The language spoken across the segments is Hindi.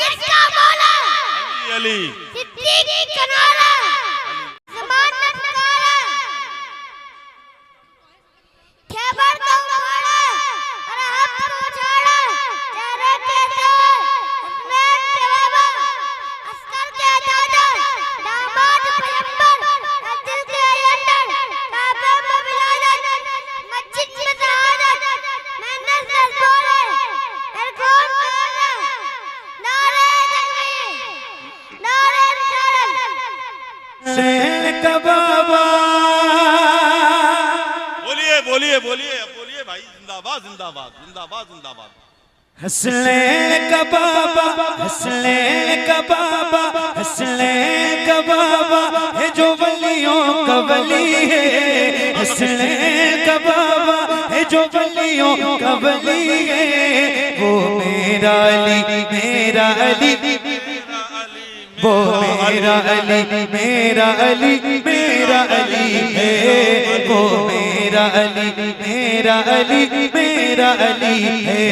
जिसका मौला अली सिद्दीकी कनारा ज़मानत पुकारा खैबर का उखाड़ा अरे हम उछाड़ा चेहरे के तार उस्मान के बाबा अस्कर के दादा दामाद पैगंबर दिल के अंदर काबा में विलादत मस्जिद में शहादत मैं नज़र बोले एरकॉन बोले नारे तकबीर नारे रिसालत से बाबा बोलिए बोलिए बोलिए बोलिए भाई जिंदाबाद जिंदाबाद जिंदाबाद जिंदाबाद हसले का बाबा हसले का बाबा हसले का बाबा है जो वलियों का वली है हसले का बाबा है जो वलियों का वली है वो मेरा अली मेरा अली वो मेरा अली मेरा अली मेरा अली है वो मेरा अली मेरा अली मेरा अली है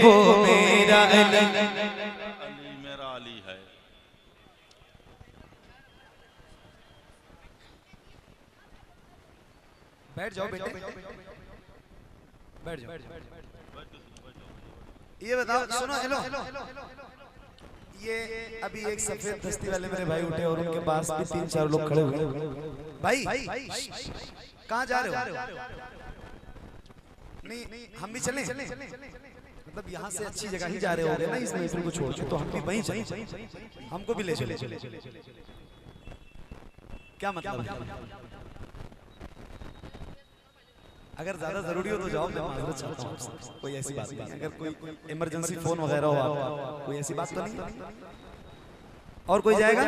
वो मेरा अली अली मेरा अली है। बैठ जाओ बेटे बैठ जाओ ये बताओ सुनो हेलो ये अभी एक सफेद दस्ती वाले मेरे भाई उठे और उनके पास भी 3-4 लोग खड़े हुए भाई कहाँ जा रहे हो नहीं हम भी चलें मतलब यहाँ से अच्छी जगह ही जा रहे होंगे ना इस महफिल को छोड़ के तो हम भी वहीं चलें हमको भी ले चले क्या मतलब है अगर ज्यादा जरूरी हो तो जाओ मैं माजरत चाहता हूँ कोई ऐसी बात नहीं अगर कोई इमरजेंसी फोन वगैरह हो आपका कोई ऐसी बात तो नहीं और कोई जाएगा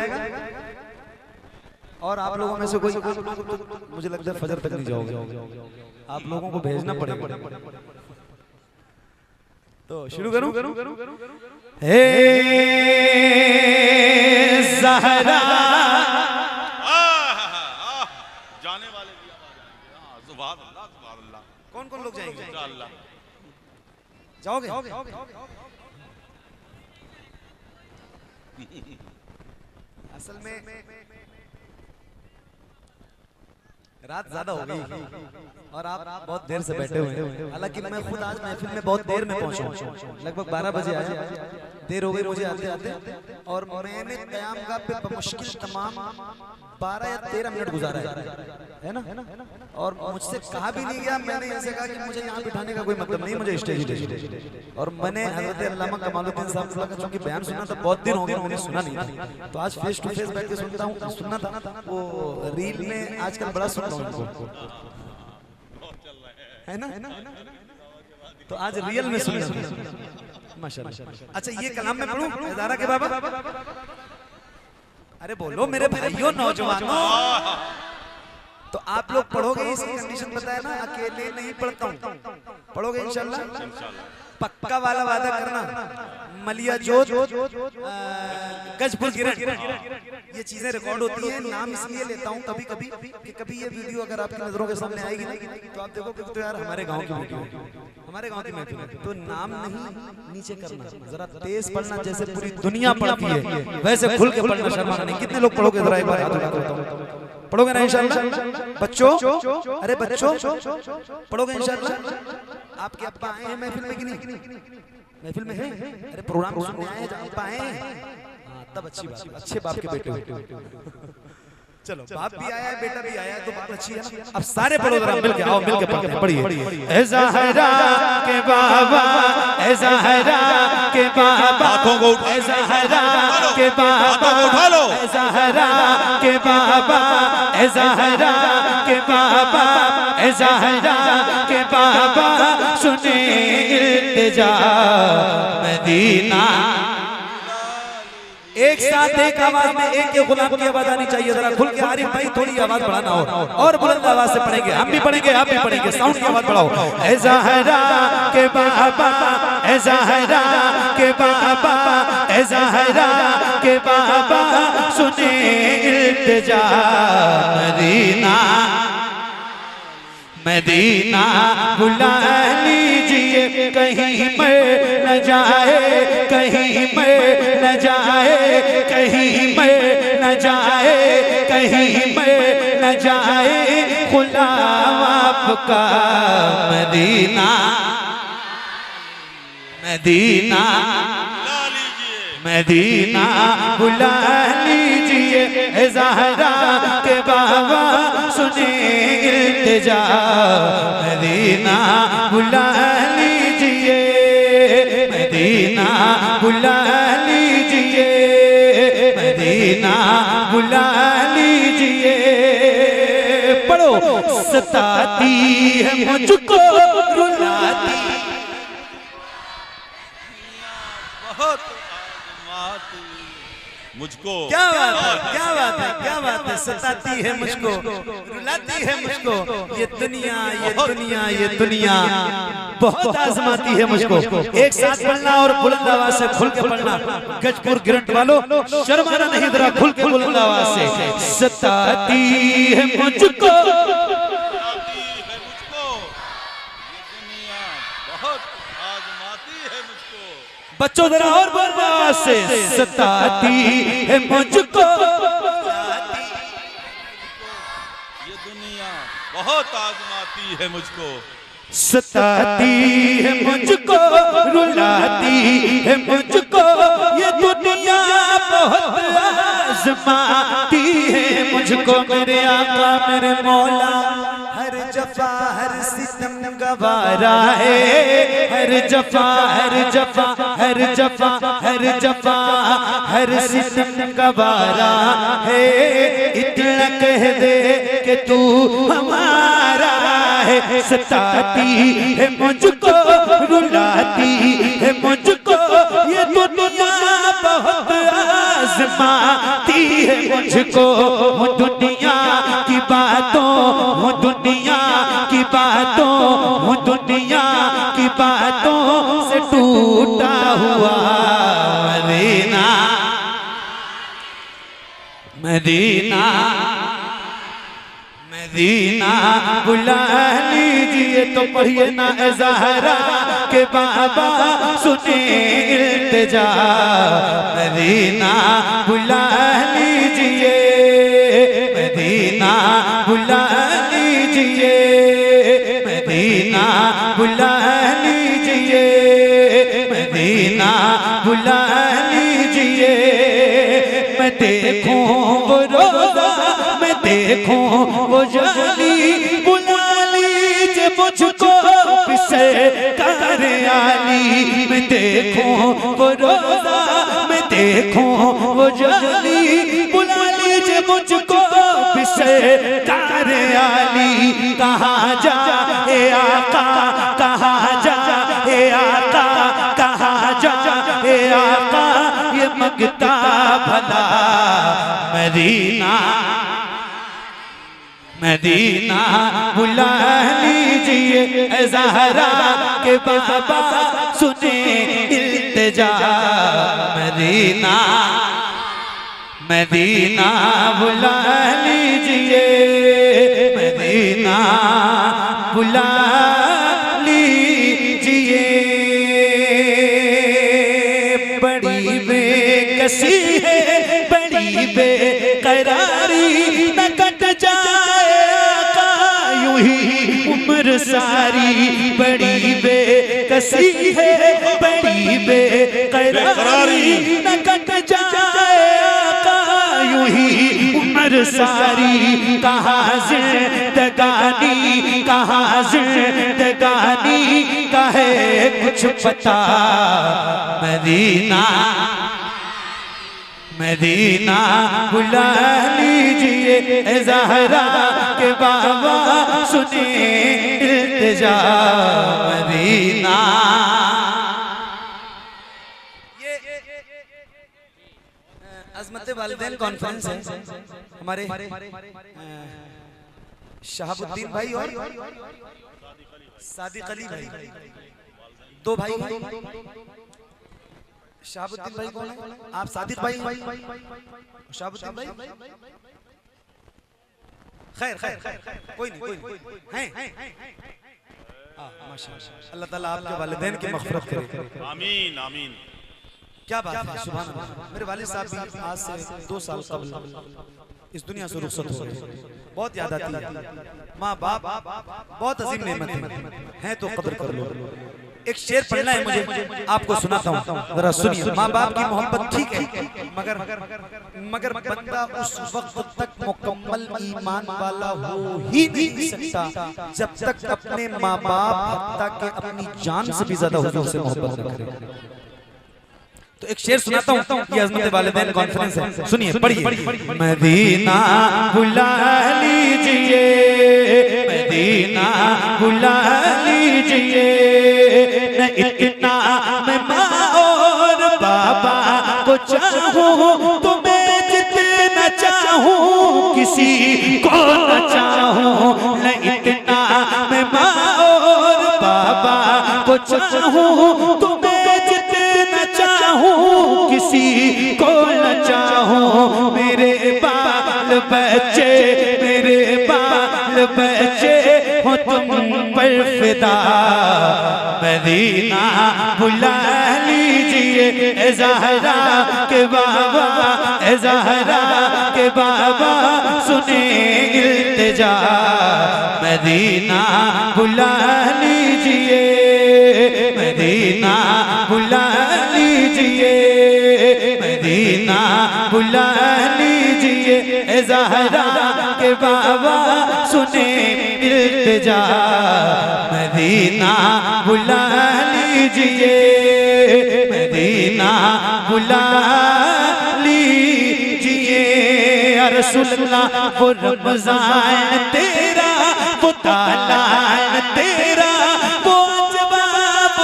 और आप लोगों में से कोई मुझे लगता है फजर तक नहीं जाओगे आप लोगों को भेजना पड़ेगा तो शुरू करूं हे ज़हरा जाने वाले भी सुभान अल्लाह सुभान अल्लाह। कौन कौन लोग जाएंगे इंशाअल्लाह जाओगे असल में रात ज्यादा हो गई और आप बहुत देर से बैठे हुए हैं हालांकि मैं खुद आज महफिल में बहुत देर में पहुंचा लगभग 12 बजे आया देर हो गई मुझे आते आते और मैंने क़याम गाह पे बमुश्किल तमाम 12 या 13 मिनट गुजारा है ना और मुझसे कहा भी नहीं गया मैंने ऐसे कहा कि मुझे यहाँ बिठाने का कोई मतलब नहीं मुझे स्टेज और मैंने हज़रत अल्लामा कमालुद्दीन साहब का चूंकि बयान सुना था बहुत दिन हो गए उन्होंने सुना नहीं था तो आज फेस टू फेस बैठ के सुनता हूँ सुनना था वो रील में आजकल बड़ा सुनता हूँ है ना तो आज रियल में सुना माशाल्लाह। अच्छा ये कलाम में पढ़ूं इदारा के बाबा अरे बोलो मेरे भाइयों नौजवानों तो आप लोग पढ़ोगे इसकी कंडीशन बताया ना अकेले नहीं पढ़ता हूँ पढ़ोगे इंशाल्लाह पक्का वाला वादा करना मलिया जोत गजपुर गिरन ये चीजें रिकॉर्ड होती हैं नाम इसलिए लेता हूँ कभी कभी कि कभी ये वीडियो अगर आपकी नजरों के सामने आएगी ना तो आप देखो तो यार हमारे गांव की वीडियो हमारे गांव की महफिल तो नाम नहीं नीचे करना जरा तेज पढ़ना जैसे पूरी दुनिया पढ़ती है वैसे खुल के पढ़ना शर्माना नहीं कितने लोग पढ़ोगे जरा एक बार हाथ उठा के पढ़ोगे ना इंशाल्लाह बच्चों अरे बच्चों पढ़ोगे इंशाल्लाह आपके अब्बा आए हैं महफिल में कि नहीं महफिल में है अरे प्रोग्राम सुनने आए हैं अब्बा आए हैं तब अच्छी बात अच्छे बाप के बेटे चलो बाप भी आया है बेटा भी आया है तो बात अच्छी है ना अब सारे पढ़ो जरा मिलके आओ मिलके पढ़ते हैं पढ़िए ए ज़हरा के बाबा ए ज़हरा के बाबा हाथों को उठा ए ज़हरा के बाबा हाथों को उठा लो ए ज़हरा के बाबा ए ज़हरा के बाबा ए ज़हरा के बाबा सुने इल्तिजा मदीना एक साथ एक आवाज में एक गुलाम की आवाज आनी चाहिए जरा खुल के आरिफ भाई थोड़ी आवाज बढ़ाना और बुलंद आवाज से पढ़ेंगे हम भी पढ़ेंगे आप भी पढ़ेंगे साउंड की आवाज बढ़ाओ ए ज़हरा के बाबा ए ज़हरा के बाबा ए ज़हरा के बाबा सुने इल्तिजा मदीना मदीना बुला लीजिए कहीं मर न न जाए, कहीं मर न जाए, कहीं मर न जाए, कहीं मर न जाए गुलाम आपका मदीना, मदीना मदीना बुला लीजिए ज़हरा के बाबा सुने इल्तिजा, मदीना बुला लीजिए, मदीना बुला लीजिए, मदीना बुला लीजिए। पढ़ो, सताती है मुझको रुलाती, बहुत आजमाती मुझको। क्या बात है, क्या बात है, क्या बात है। सताती है मुझको, रुलाती है मुझको, ये दुनिया, ये दुनिया, ये दुनिया बहुत आजमाती है मुझको। एक साथ पढ़ना और बुलंद आवाज से खुल के पढ़ना। गजपुर गिरंट वालों शर्माना नहीं, जरा खुल के बुलंद आवाज से। सताती है मुझको, बच्चों जरा और बोलना आवाज से। सताती है मुझको, ये दुनिया बहुत आजमाती है मुझको, सताती है मुझको, रुलाती है मुझको, ये दुनिया बहुत आजमाती है मुझको। मेरे आका मेरे मौला हर जफा हर सितम गवारा है, हर जफा हर जफा हर जफा हर जफा हर सितम गवारा है। इतना कह दे कि तू हमारा है। सताती है मुझको, रुलाती है मुझको, ये दुनिया बहुत आजमाती है मुझको। वो दुनिया की बातों, वो दुनिया की बातों, वो दुनिया की बातों से टूटा हुआ मदीना, मदीना मदीना बुला लीजिए। तो पढ़िए ना ज़हरा के बाबा सुने इल्तिजा, मदीना बुला लीजिए, मदीना बुला लीजिए, मदीना बुला लीजिए, मदीना बुला लीजिए। मैं देखूं वो रोज़ा, मैं देखूं वो जाली, बुला लीजिए मुझको पिसे कार आली। मैं देखूं वो रोज़ा, मैं देखूं वो जाली, बुला लीजिए मुझको पिसे कार आली। कहाँ जा ए आका, कहाँ जा ए आका, कहाँ जा ए आका, ये मगता भला मदीना, मदीना बुला लीजिए ज़हरा के बाबा सुने इल्तिजा, मदीना मदीना बुला लीजिए, मदीना बुला लीजिए। बड़ी बेकसी है, बड़ी बेकरारी, न कट जाए आका यूं ही उम्र सारी। बड़ी बेकसी है, बड़ी बेकरारी, न कट जाए आका यूं ही उम्र सारी। कहाँ जिंदगानी, कहाँ जिंदगानी का है कुछ पता, मदीना मदीना बुला लीजिए ज़हरा के बाबा सुने इल्तिजा, मदीना। अज़मत वालिदैन कॉन्फ्रेंस है हमारे शहाबुद्दीन भाई और सादिक अली भाई, दो भाई। शहाबुद्दीन भाई कौन है? आप सादिक भाई, शहाबुद्दीन भाई खैर खैर कोई नहीं, कोई नहीं हैं। माशाअल्लाह। अल्लाह ताला आपके वालिदैन की मग़फ़िरत करे। आमीन आमीन। क्या बात है, सुभान अल्लाह। मेरे वालिद साहब भी आज से 2 साल कबल इस दुनिया से रुखसत हो गए। बहुत याद आती है। माँ बाप बहुत अजीम नेमत है तो कदर कर लो। एक शेर पढ़ना है मुझे, आपको सुनाता हूँ, जरा सुनिए। माँ बाप की मोहब्बत ठीक है, मगर बंदा उस वक्त तक मुकम्मल ईमान वाला हो ही नहीं सकता जब तक अपने माँ बाप हत्ता के अपनी जान से भी ज्यादा हुजूर से मोहब्बत न करे। तो एक शेर सुनाता हूँ, ये अज़मत वालिदैन कॉन्फ्रेंस है, सुनिए पढ़िए। मदीना बुला लीजिए, मदीना बुला लीजिए, न इतना मैं माँ और बाबा को चाहूँ, तुम्हें जितना चाहूँ किसी को न चाहूँ, न इतना मैं माँ और बाबा को चाहूँ, तुम्हें किसी को न चाहूं। मेरे बाल बच्चे, मेरे बाल बच्चे हो तुम पर फिदा, मदीना बुला लीजिए ए ज़हरा के बाबा, ए ज़हरा के बाबा सुने इल्तिजा, मदीना बुला लीजिए, मदीना बुला लीजिए, मदीना बुला लीजिए ए ज़हरा के बाबा सुने इल्तिजा, मदीना बुला लीजिए, मदीना बुला लीजिए। या रसूल अल्लाह वो रमज़ान तेरा, वो तालान तेरा, वो जवाब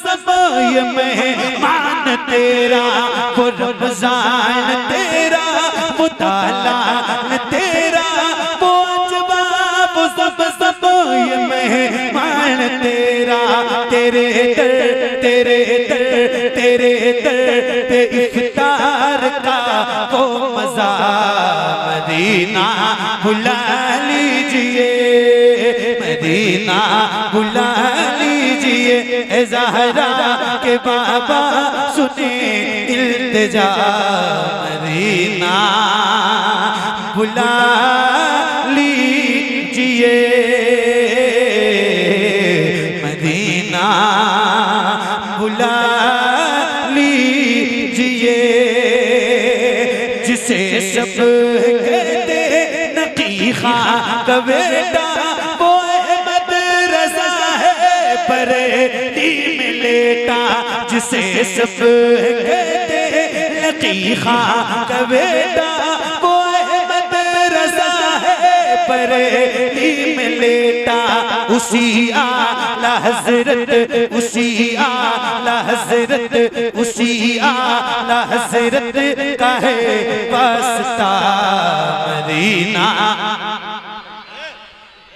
सब ये मेहमान तेरा, वो रमज़ान तेरा, वो तालान तेरा, वो जवाब सब ये मेहमान तेरा। तेरे दर, तेरे दर, तेरे दर पे इफ्तार का वो मज़ा, मदीना बुला लीजिए, मदीना बुला लीजिए ए ज़हरा के बाबा सुने इल्तिजा, मदीना बुला लीजिए, मदीना बुला लीजिए। जिसे सब कहते नकी खां का बेटा, वो मदरसा है बरेली में लेटा, जिसे सब कहते नकी खां का बेटा, वो मदरसा है बरेली में लेटा। उसी आला हज़रत, उसी आला हज़रत, उसी आला हज़रत का है वास्ता, मदीना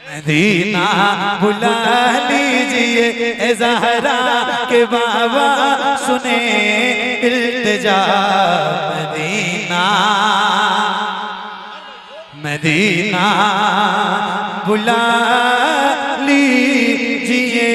मदीना बुला लीजिए ए ज़हरा के बाबा सुने इल्तिजा, मदीना मदीना बुला लीजिए।